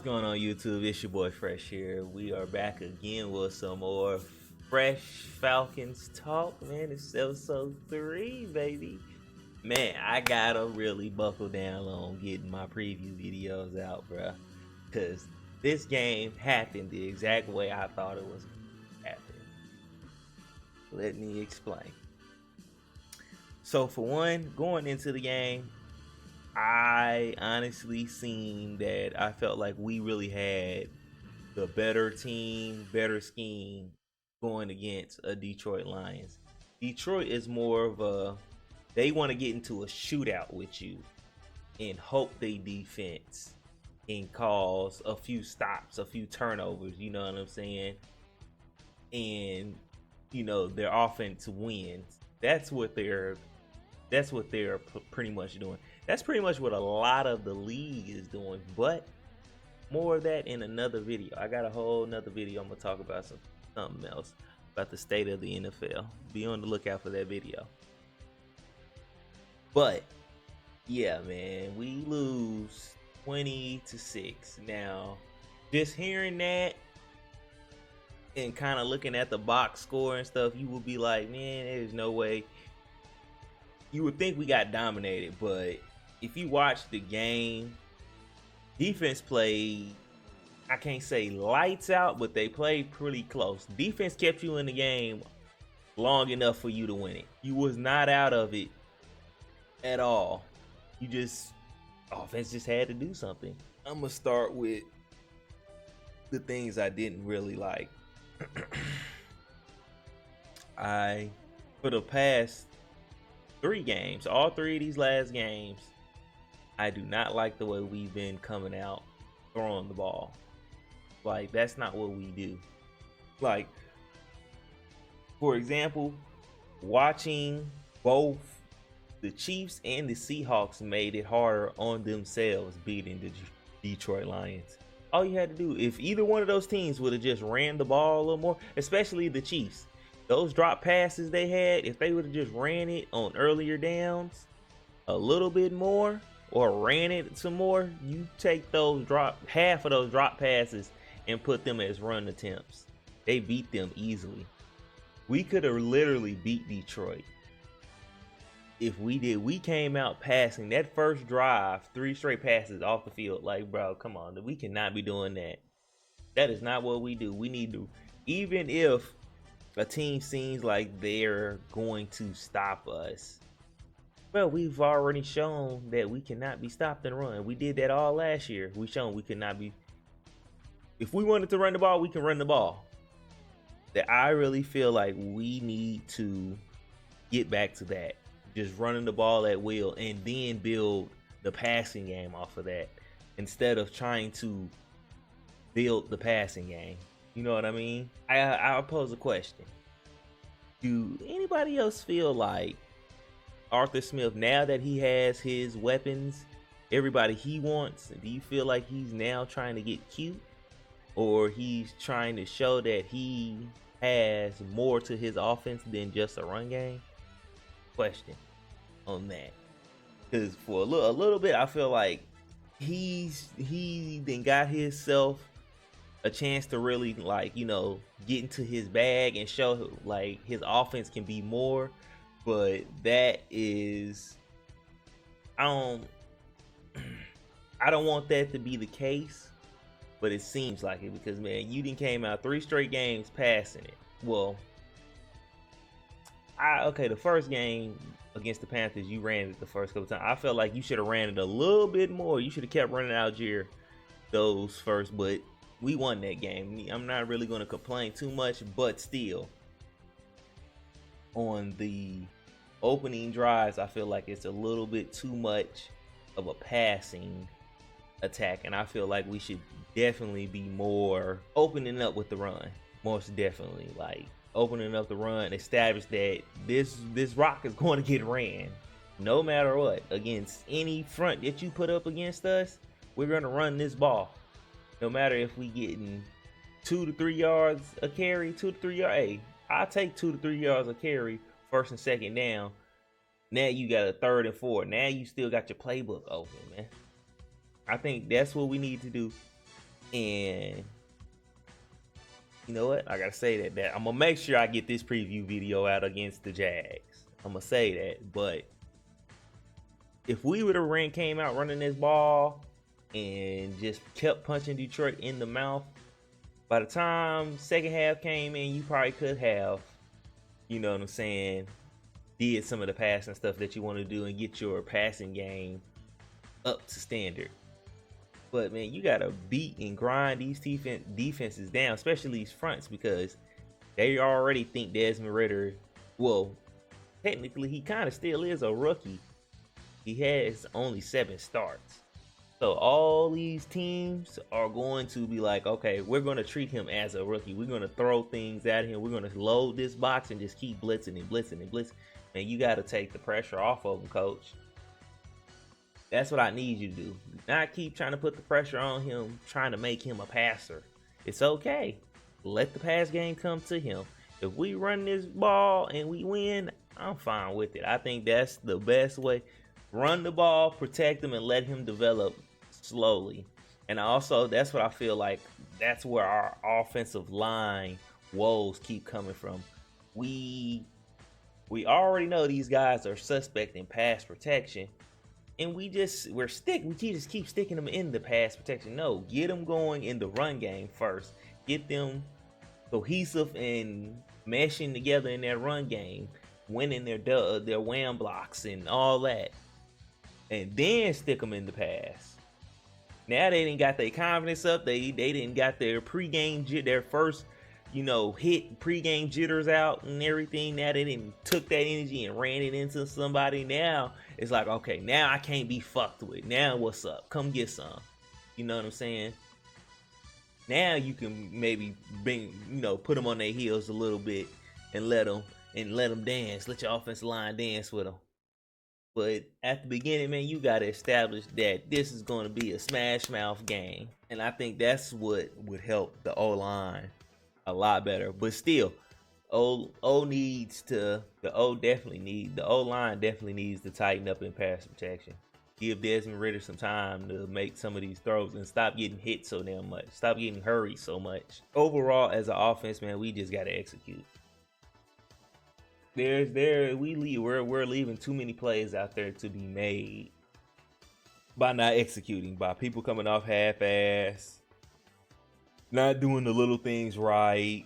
What's going on, YouTube? It's your boy Fresh here. We are back again with some more Fresh Falcons talk. Man, it's episode 3, baby. Man, I gotta really buckle down on getting my preview videos out, bruh. Because this game happened the exact way I thought it was happening. Let me explain. So, for one, going into the game, I honestly seen that I felt like we really had the better team, better scheme going against a Detroit Lions. Detroit is more of a, they want to get into a shootout with you and hope they defense can cause a few stops, a few turnovers, you know what I'm saying? And their offense wins. That's what they're pretty much doing. That's pretty much what a lot of the league is doing, but more of that in another video. I got a whole nother video. I'm gonna talk about something else about the state of the NFL. Be on the lookout for that video. But yeah, man, we lose 20-6. Now, just hearing that and kind of looking at the box score and stuff, you will be like, man, there's no way. You would think we got dominated, but if you watch the game, defense played, I can't say lights out, but they played pretty close. Defense kept you in the game long enough for you to win it. You was not out of it at all. Offense just had to do something. I'm gonna start with the things I didn't really like. For the past 3 games, all 3 of these last games, I do not like the way we've been coming out throwing the ball. Like, that's not what we do. Like, for example, watching both the Chiefs and the Seahawks made it harder on themselves beating the Detroit Lions. All you had to do, if either one of those teams would have just ran the ball a little more, especially the Chiefs, those drop passes they had, if they would have just ran it on earlier downs a little bit more, or ran it some more, you take half of those drop passes and put them as run attempts. They beat them easily. We could have literally beat Detroit if we did. We came out passing that first drive, 3 straight passes off the field. Like, bro, come on, we cannot be doing that. That is not what we do. We need to, even if a team seems like they're going to stop us, well, we've already shown that we cannot be stopped and run. We did that all last year. We shown we could not be. If we wanted to run the ball, we can run the ball. That I really feel like we need to get back to that. Just running the ball at will and then build the passing game off of that, instead of trying to build the passing game. You know what I mean? I'll pose a question. Do anybody else feel like Arthur Smith, now that he has his weapons, everybody he wants, do you feel like he's now trying to get cute, or he's trying to show that he has more to his offense than just a run game? Question on that, because for a little bit I feel like he then got himself a chance to really, like, get into his bag and show like his offense can be more. But that is, I don't want that to be the case, but it seems like it, because, man, you done came out 3 straight games passing it. Well, the first game against the Panthers, you ran it the first couple times. I felt like you should have ran it a little bit more. You should have kept running Algier those first, but we won that game. I'm not really going to complain too much, but still, on the opening drives, I feel like it's a little bit too much of a passing attack, and I feel like we should definitely be more opening up with the run. Most definitely, like, opening up the run, establish that this rock is going to get ran no matter what. Against any front that you put up against us, we're going to run this ball, no matter if we getting 2 to 3 yards a carry, 2 to 3 yards. Hey, I'll take 2 to 3 yards a carry, first and second down. Now you got a 3rd and 4. Now you still got your playbook open, man. I think that's what we need to do. And you know what? I gotta say that I'm gonna make sure I get this preview video out against the Jags. I'm gonna say that. But if we would have came out running this ball and just kept punching Detroit in the mouth, by the time second half came in, you probably could have, you know what I'm saying, did some of the passing stuff that you want to do and get your passing game up to standard. But man, you gotta beat and grind these defenses down, especially these fronts, because they already think Desmond Ridder, well, technically he kind of still is a rookie. He has only 7 starts. So all these teams are going to be like, okay, we're going to treat him as a rookie. We're going to throw things at him. We're going to load this box and just keep blitzing and blitzing and blitzing. Man, you got to take the pressure off of him, coach. That's what I need you to do. Not keep trying to put the pressure on him, trying to make him a passer. It's okay. Let the pass game come to him. If we run this ball and we win, I'm fine with it. I think that's the best way. Run the ball, protect him, and let him develop slowly. And also, that's what I feel like, that's where our offensive line woes keep coming from. We already know these guys are suspect in pass protection, and we just keep sticking them in the pass protection. No, get them going in the run game first. Get them cohesive and meshing together in their run game, winning their wham blocks and all that, and then stick them in the pass. Now they didn't got their confidence up. They didn't got their their first, hit pregame jitters out and everything. Now they didn't took that energy and ran it into somebody. Now it's like, okay, now I can't be fucked with. Now what's up? Come get some. You know what I'm saying? Now you can maybe put them on their heels a little bit and let them dance. Let your offensive line dance with them. But at the beginning, man, you got to establish that this is going to be a smash mouth game. And I think that's what would help the O-line a lot better. But still, the O-line definitely needs to tighten up in pass protection. Give Desmond Ridder some time to make some of these throws and stop getting hit so damn much. Stop getting hurried so much. Overall, as an offense, man, we just got to execute. We're leaving too many plays out there to be made by not executing, by people coming off half-ass, not doing the little things right,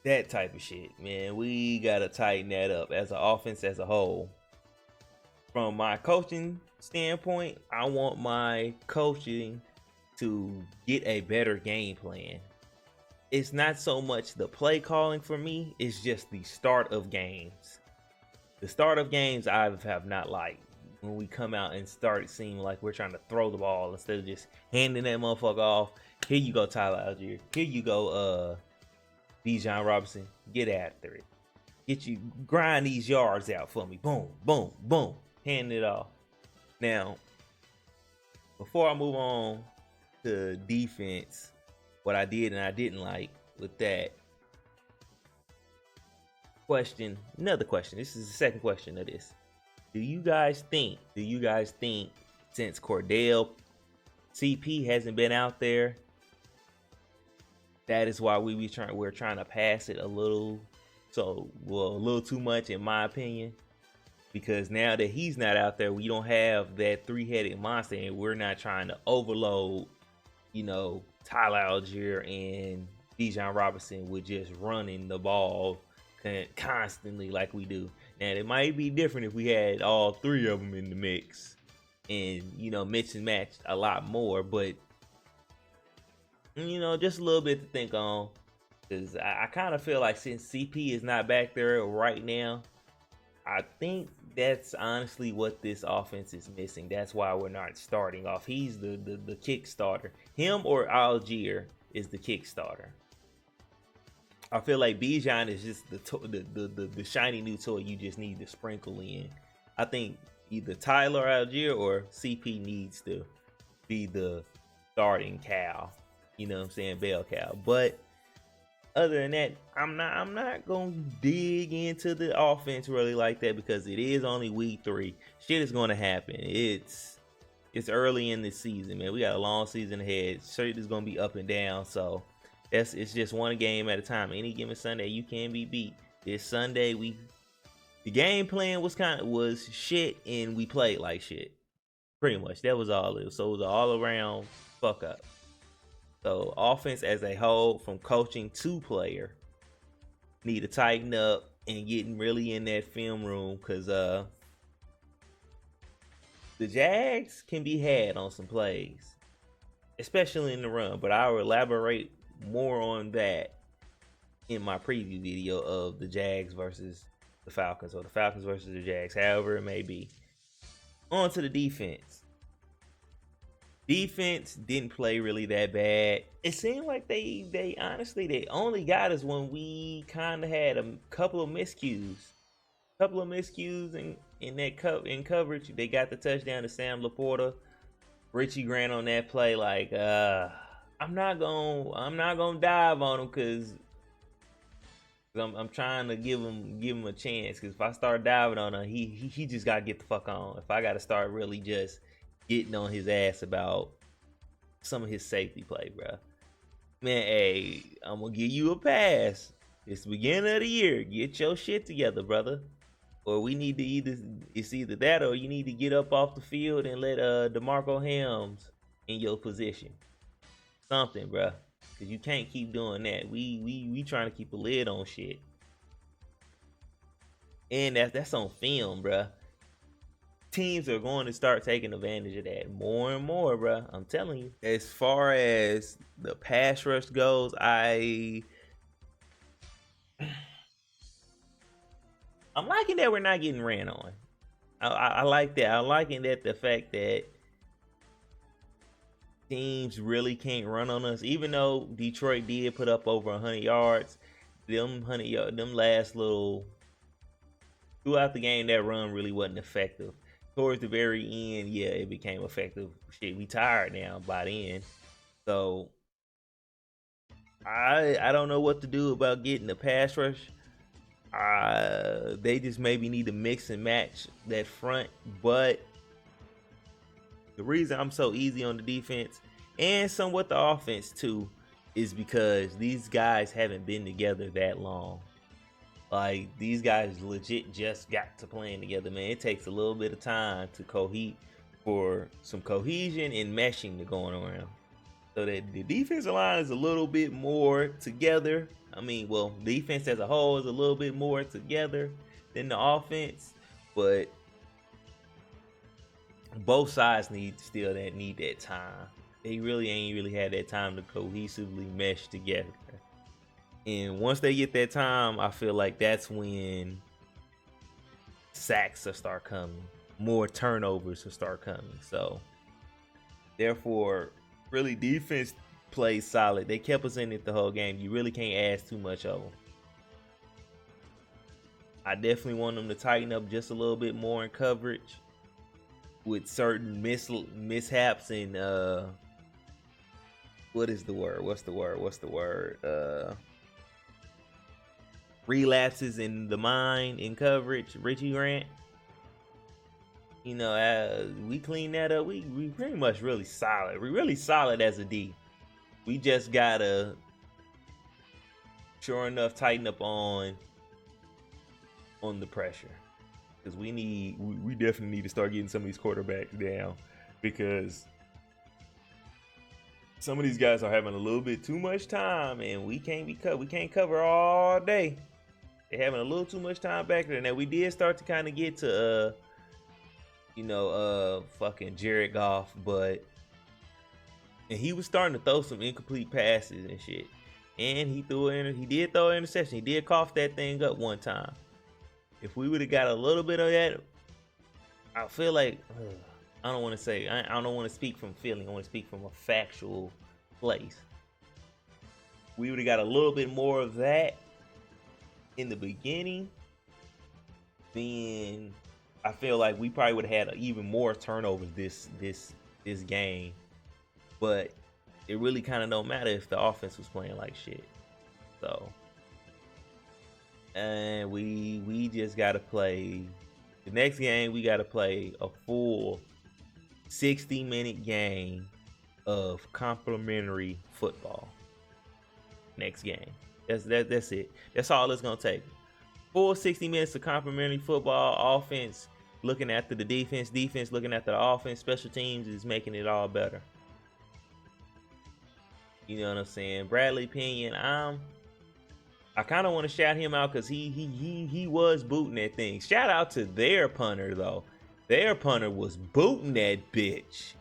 that type of shit. Man, we gotta tighten that up as an offense as a whole. From my coaching standpoint, I want my coaching to get a better game plan. It's not so much the play calling for me, it's just the start of games. The start of games I have not liked. When we come out and start, it seeming like we're trying to throw the ball instead of just handing that motherfucker off. Here you go, Tyler Algier. Here you go, Bijan Robinson. Get after it. Grind these yards out for me. Boom, boom, boom. Hand it off. Now, before I move on to defense, what I did and I didn't like with that question, another question. This is the second question of this. Do you guys think since Cordell CP hasn't been out there, that is why we're trying to pass it a little too much, in my opinion? Because now that he's not out there, we don't have that three-headed monster, and we're not trying to overload, Tyler Algier and Bijan Robinson with just running the ball constantly like we do. Now, it might be different if we had all 3 of them in the mix and, mix and match a lot more. But, just a little bit to think on. Because I kind of feel like since CP is not back there right now, I think that's honestly what this offense is missing. That's why we're not starting off. He's the kick starter. Him or Algier is the kick starter. I feel like Bijan is just the shiny new toy you just need to sprinkle in. I think either Tyler Algier or CP needs to be the starting cow. You know what I'm saying? Bell cow. But other than that, I'm not gonna dig into the offense really like that, because it is only week 3. Shit is gonna happen. It's it's early in the season, man. We got a long season ahead. Shit is gonna be up and down, so it's just one game at a time. Any given Sunday, you can be beat. This Sunday, the game plan was shit, and we played like shit. Pretty much, that was all it was. So it was an all around fuck up. So offense as a whole, from coaching to player, need to tighten up and getting really in that film room, because the Jags can be had on some plays, especially in the run. But I'll elaborate more on that in my preview video of the Jags versus the Falcons, or the Falcons versus the Jags, however it may be. On to the defense. Defense didn't play really that bad. It seemed like they honestly, they only got us when we kind of had a couple of miscues. In coverage. They got the touchdown to Sam Laporta. Richie Grant on that play, like, I'm not gonna dive on him, because I'm trying to give him a chance. Because if I start diving on him, he just gotta get the fuck on. If I gotta start really just getting on his ass about some of his safety play, bro, man, hey, I'm gonna give you a pass. It's the beginning of the year. Get your shit together, brother. Or we need to it's either that, or you need to get up off the field and let DeMarco Hams in your position. Something, bro. Because you can't keep doing that. We trying to keep a lid on shit. And that's on film, bro. Teams are going to start taking advantage of that more and more, bro. I'm telling you. As far as the pass rush goes, I'm liking that we're not getting ran on. I like that. I'm liking that, the fact that teams really can't run on us. Even though Detroit did put up over 100 yards, them last little throughout the game, that run really wasn't effective. Towards the very end, yeah, it became effective. Shit, we tired now by then. So I don't know what to do about getting the pass rush. They just maybe need to mix and match that front. But the reason I'm so easy on the defense and somewhat the offense too is because these guys haven't been together that long. Like, these guys legit just got to playing together, man. It takes a little bit of time to for some cohesion and meshing to going around. So that the defensive line is a little bit more together. I mean, well, defense as a whole is a little bit more together than the offense, but both sides need that time. They really ain't had that time to cohesively mesh together. And once they get that time, I feel like that's when sacks will start coming, more turnovers will start coming. So therefore, really, defense plays solid. They kept us in it the whole game. You really can't ask too much of them. I definitely want them to tighten up just a little bit more in coverage with certain mishaps and what's the word? Relapses in the mind in coverage. Richie Grant, we clean that up. We pretty much really solid. We're really solid as a D. We just gotta, sure enough, tighten up on the pressure, because we definitely need to start getting some of these quarterbacks down, because some of these guys are having a little bit too much time, and we can't cover all day. They're having a little too much time back there. Now, we did start to kind of get to fucking Jared Goff, and he was starting to throw some incomplete passes and shit. And he did throw an interception. He did cough that thing up one time. If we would have got a little bit of that, I feel like I don't want to speak from feeling. I want to speak from a factual place. We would have got a little bit more of that in the beginning, then I feel like we probably would have had even more turnovers this game. But it really kind of don't matter if the offense was playing like shit. So, and we just gotta play the next game. We gotta play a full 60-minute game of complimentary football. Next game. That's it. That's all it's gonna take. Full 60 minutes of complimentary football. Offense looking after the defense. Defense looking after the offense. Special teams is making it all better. You know what I'm saying? Bradley Pinion. I kind of want to shout him out because he was booting that thing. Shout out to their punter though. Their punter was booting that bitch.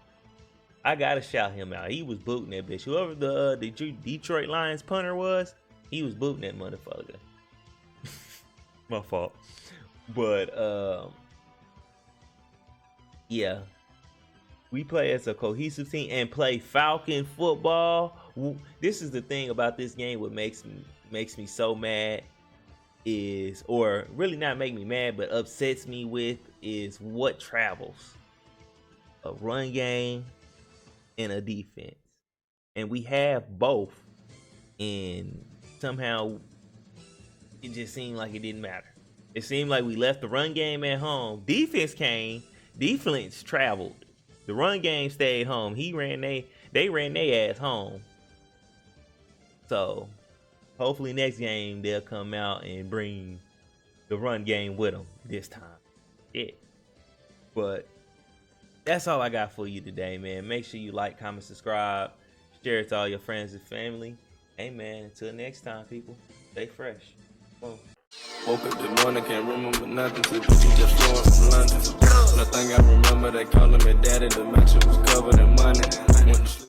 I gotta shout him out. He was booting that bitch. Whoever the Detroit Lions punter was, he was booting that motherfucker. My fault. But yeah, we play as a cohesive team and play Falcon football. This is the thing about this game. What makes me so mad is, or really not make me mad, but upsets me with, is what travels. A run game and a defense, and we have both, and somehow it just seemed like it didn't matter. It seemed like we left the run game at home. Defense came, defense traveled. The run game stayed home. They ran their ass home. So hopefully next game they'll come out and bring the run game with them this time. Yeah. But that's all I got for you today, man. Make sure you like, comment, subscribe, share it to all your friends and family. Hey, man, until next time, people, stay fresh. Boom. Woke up this morning, can't remember nothing. Took the just flowing from London. Nothing I remember, they calling me daddy. The mansion was covered in money. Went to sleep.